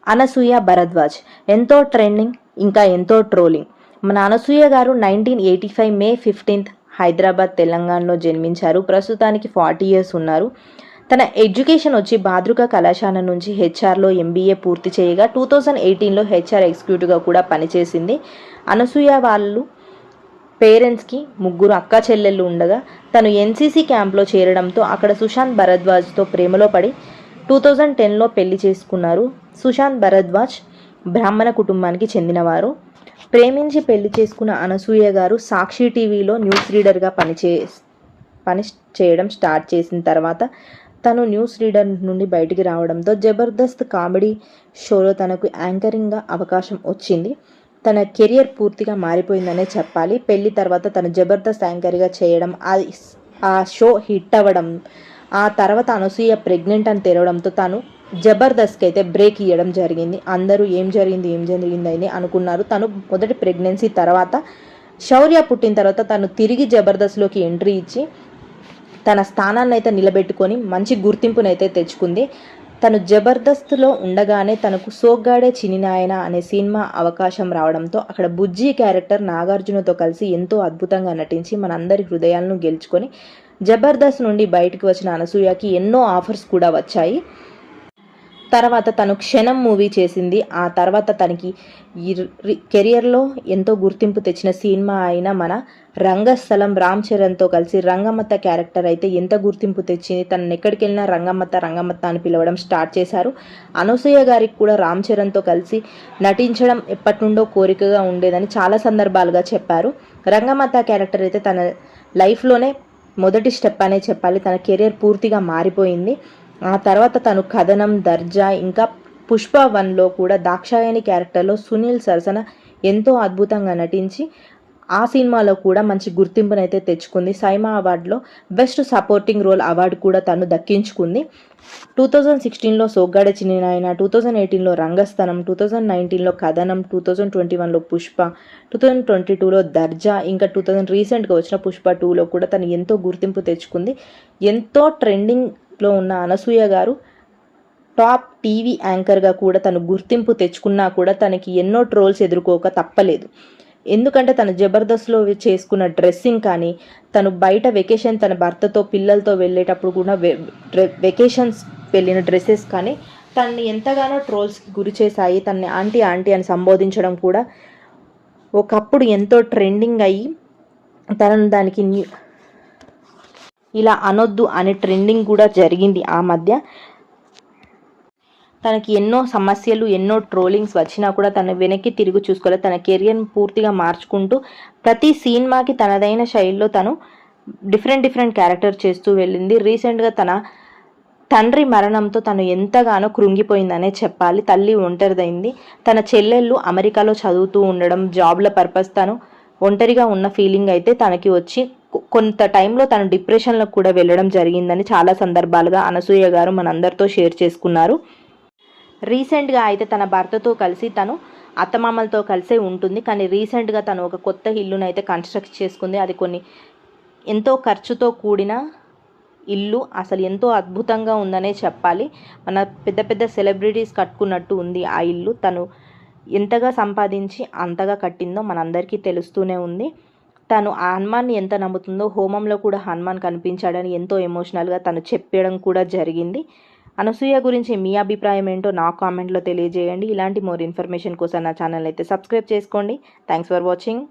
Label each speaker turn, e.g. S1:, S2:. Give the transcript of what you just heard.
S1: అనసూయ భరద్వాజ్ ఎంతో ట్రెండింగ్, ఇంకా ఎంతో ట్రోలింగ్. మన అనసూయ గారు 1985 మే 15 హైదరాబాద్, తెలంగాణలో జన్మించారు. ప్రస్తుతానికి 40 years ఉన్నారు. తన ఎడ్యుకేషన్ వచ్చి భాద్రుక కళాశాల నుంచి హెచ్ఆర్లో ఎంబీఏ పూర్తి చేయగా 2018లో హెచ్ఆర్ ఎగ్జిక్యూటివ్గా కూడా పనిచేసింది. అనసూయ వాళ్ళు పేరెంట్స్కి 3 అక్క చెల్లెళ్ళు ఉండగా తను ఎన్సీసీ క్యాంప్లో చేరడంతో అక్కడ సుశాంత్ భరద్వాజ్తో ప్రేమలో పడి 2010లో పెళ్లి చేసుకున్నారు. సుశాంత్ భరద్వాజ్ బ్రాహ్మణ కుటుంబానికి చెందినవారు. ప్రేమించి పెళ్లి చేసుకున్న అనసూయ గారు సాక్షి టీవీలో న్యూస్ రీడర్గా పని చేయడం స్టార్ట్ చేసిన తర్వాత తను న్యూస్ రీడర్ నుండి బయటికి రావడంతో జబర్దస్త్ కామెడీ షోలో తనకు యాంకరింగ్గా అవకాశం వచ్చింది. తన కెరియర్ పూర్తిగా మారిపోయిందనే చెప్పాలి. పెళ్లి తర్వాత తను జబర్దస్త్ యాంకర్గా చేయడం, ఆ షో హిట్ అవ్వడం, ఆ తర్వాత అనసూయ ప్రెగ్నెంట్ అని తెరవడంతో తను జబర్దస్త్కి అయితే బ్రేక్ ఇవ్వడం జరిగింది. అందరూ ఏం జరిగింది అని అనుకున్నారు. తను మొదటి ప్రెగ్నెన్సీ తర్వాత శౌర్య పుట్టిన తర్వాత తను తిరిగి జబర్దస్త్లోకి ఎంట్రీ ఇచ్చి తన స్థానాన్ని అయితే నిలబెట్టుకొని మంచి గుర్తింపునైతే తెచ్చుకుంది. తను జబర్దస్త్లో ఉండగానే తనకు సోగ్గాడే చినినాయన అనే సినిమా అవకాశం రావడంతో అక్కడ బుజ్జి క్యారెక్టర్ నాగార్జునతో కలిసి ఎంతో అద్భుతంగా నటించి మనందరి హృదయాలను గెలుచుకొని జబర్దస్త్ నుండి బయటకు వచ్చిన అనసూయకి ఎన్నో ఆఫర్స్ కూడా వచ్చాయి. తర్వాత తను క్షణం మూవీ చేసింది. ఆ తర్వాత తనకి కెరియర్లో ఎంతో గుర్తింపు తెచ్చిన సినిమా అయిన మన రంగస్థలం రామ్ చరణ్తో కలిసి రంగమ్మత్త క్యారెక్టర్ అయితే ఎంత గుర్తింపు తెచ్చింది. తనను ఎక్కడికి వెళ్ళినా రంగమ్మత్త అని పిలవడం స్టార్ట్ చేశారు. అనసూయ గారికి కూడా రామ్ చరణ్తో కలిసి నటించడం ఎప్పటి నుండో కోరికగా ఉండేదని చాలా సందర్భాలుగా చెప్పారు. రంగమ్మత్త క్యారెక్టర్ అయితే తన లైఫ్లోనే మొదటి స్టెప్ అనే చెప్పాలి. తన కెరియర్ పూర్తిగా మారిపోయింది. ఆ తర్వాత తను కథనం, దర్జా, ఇంకా పుష్ప 1లో కూడా దాక్షాయణి క్యారెక్టర్లో సునీల్ సరసన ఎంతో అద్భుతంగా నటించి ఆ సినిమాలో కూడా మంచి గుర్తింపునైతే తెచ్చుకుంది. సైమా అవార్డులో బెస్ట్ సపోర్టింగ్ రోల్ అవార్డు కూడా తను దక్కించుకుంది. 2016లో సోగ్గాడే చినినాయన, 2018లో రంగస్థలం, 2019లో కథనం, 2021లో పుష్ప, 2022లో దర్జా, ఇంకా రీసెంట్గా వచ్చిన పుష్ప 2లో కూడా తను ఎంతో గుర్తింపు తెచ్చుకుంది. ఎంతో ట్రెండింగ్లో ఉన్న అనసూయ గారు టాప్ టీవీ యాంకర్గా కూడా తను గుర్తింపు తెచ్చుకున్నా కూడా తనకి ఎన్నో ట్రోల్స్ ఎదుర్కోక తప్పలేదు. ఎందుకంటే తను జబర్దస్త్లో చేసుకున్న డ్రెస్సింగ్ కానీ, తను బయట వెకేషన్ తన భర్తతో పిల్లలతో వెళ్ళేటప్పుడు కూడా వెకేషన్స్ వెళ్ళిన డ్రెస్సెస్ కానీ తనని ఎంతగానో ట్రోల్స్కి గురి చేశాయి. తనని ఆంటీ అని సంబోధించడం కూడా ఒకప్పుడు ఎంతో ట్రెండింగ్ అయ్యి తనను దానికి ఇలా అనొద్దు అనే ట్రెండింగ్ కూడా జరిగింది. ఆ మధ్య తనకి ఎన్నో సమస్యలు, ఎన్నో ట్రోలింగ్స్ వచ్చినా కూడా తను వెనక్కి తిరిగి చూసుకోలేదు. తన కెరియర్ని పూర్తిగా మార్చుకుంటూ ప్రతి సినిమాకి తనదైన శైలిలో తను డిఫరెంట్ క్యారెక్టర్ చేస్తూ వెళ్ళింది. రీసెంట్గా తన తండ్రి మరణంతో తను ఎంతగానో కృంగిపోయిందనే చెప్పాలి. తల్లి ఒంటరిదైంది. తన చెల్లెళ్ళు అమెరికాలో చదువుతూ ఉండడం, జాబ్ల పర్పస్ తను ఒంటరిగా ఉన్న ఫీలింగ్ అయితే తనకి వచ్చి కొంత టైంలో తను డిప్రెషన్లో కూడా వెళ్ళడం జరిగిందని చాలా సందర్భాలుగా అనసూయ గారు మనందరితో షేర్ చేసుకున్నారు. రీసెంట్గా అయితే తన భర్తతో కలిసి తను అత్తమామలతో కలిసే ఉంటుంది. కానీ రీసెంట్గా తను ఒక కొత్త ఇల్లును అయితే కన్స్ట్రక్ట్ చేసుకుంది. అది ఎంతో ఖర్చుతో కూడిన ఇల్లు. అసలు ఎంతో అద్భుతంగా ఉందనే చెప్పాలి. మన పెద్ద సెలబ్రిటీస్ కట్టుకున్నట్టు ఉంది ఆ ఇల్లు. తను ఎంతగా సంపాదించి అంతగా కట్టిందో మనందరికీ తెలుస్తూనే ఉంది. తను ఆ హనుమాన్ని ఎంత నమ్ముతుందో హోమంలో కూడా హనుమాన్ కనిపించాడని ఎంతో ఎమోషనల్గా తను చెప్పడం కూడా జరిగింది. అనసూయ గురించి మీ అభిప్రాయం ఏంటో నా కామెంట్లో తెలియజేయండి. ఇలాంటి మోర్ ఇన్ఫర్మేషన్ కోసం నా ఛానల్ అయితే సబ్స్క్రైబ్ చేసుకోండి. Thanks for watching.